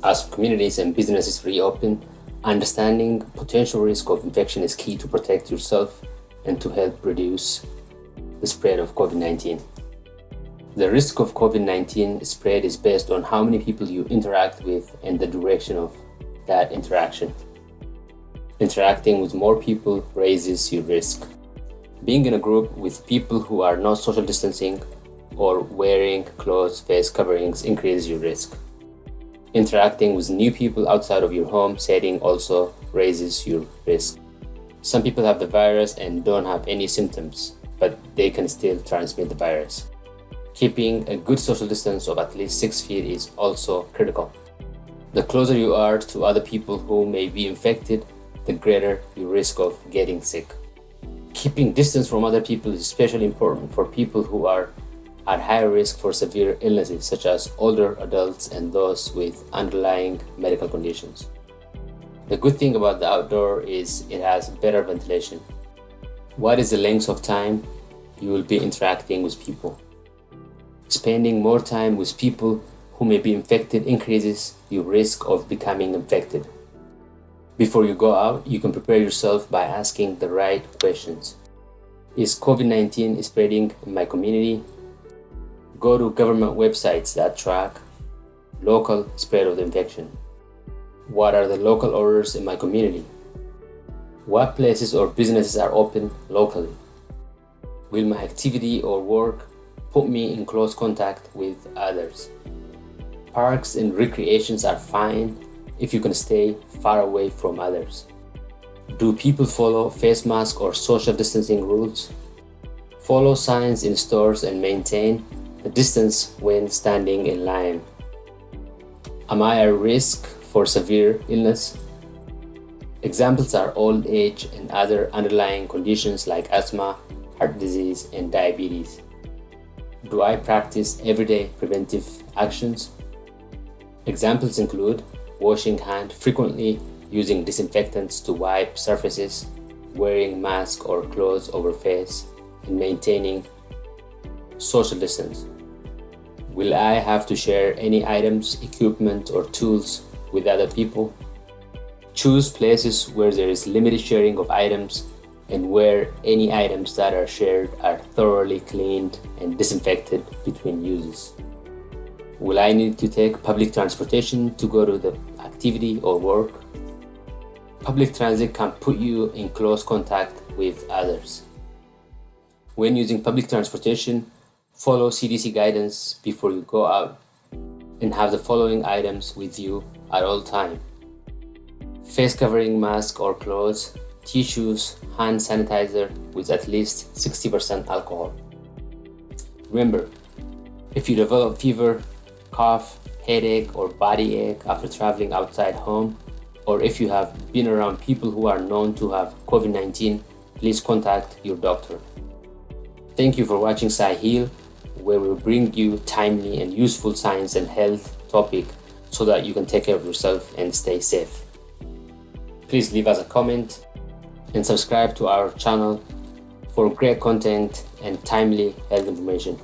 As communities and businesses reopen, understanding potential risk of infection is key to protect yourself and to help reduce the spread of COVID-19. The risk of COVID-19 spread is based on how many people you interact with and the duration of that interaction. Interacting with more people raises your risk. Being in a group with people who are not social distancing or wearing closed face coverings increases your risk. Interacting with new people outside of your home setting also raises your risk. Some people have the virus and don't have any symptoms, but they can still transmit the virus. Keeping a good social distance of at least 6 feet is also critical. The closer you are to other people who may be infected, the greater your risk of getting sick. Keeping distance from other people is especially important for people who are at higher risk for severe illnesses, such as older adults and those with underlying medical conditions. The good thing about the outdoor is it has better ventilation. What is the length of time you will be interacting with people? Spending more time with people who may be infected increases your risk of becoming infected. Before you go out, you can prepare yourself by asking the right questions. Is COVID-19 spreading in my community? Go to government websites that track local spread of the infection. What are the local orders in my community? What places or businesses are open locally? Will my activity or work put me in close contact with others? Parks and recreations are fine if you can stay far away from others. Do people follow face mask or social distancing rules? Follow signs in stores and maintain the distance when standing in line. Am I at risk for severe illness? Examples are old age and other underlying conditions like asthma, heart disease, and diabetes. Do I practice everyday preventive actions? Examples include washing hands frequently, using disinfectants to wipe surfaces, wearing mask or clothes over face, and maintaining social distance. Will I have to share any items, equipment, or tools with other people? Choose places where there is limited sharing of items and where any items that are shared are thoroughly cleaned and disinfected between uses. Will I need to take public transportation to go to the activity or work? Public transit can put you in close contact with others. When using public transportation, follow CDC guidance before you go out and have the following items with you at all times: face covering mask or clothes, tissues, hand sanitizer with at least 60% alcohol. Remember, if you develop fever, cough, headache, or body ache after traveling outside home, or if you have been around people who are known to have COVID-19, please contact your doctor. Thank you for watching SciHeal, where we bring you timely and useful science and health topic so that you can take care of yourself and stay safe. Please leave us a comment and subscribe to our channel for great content and timely health information.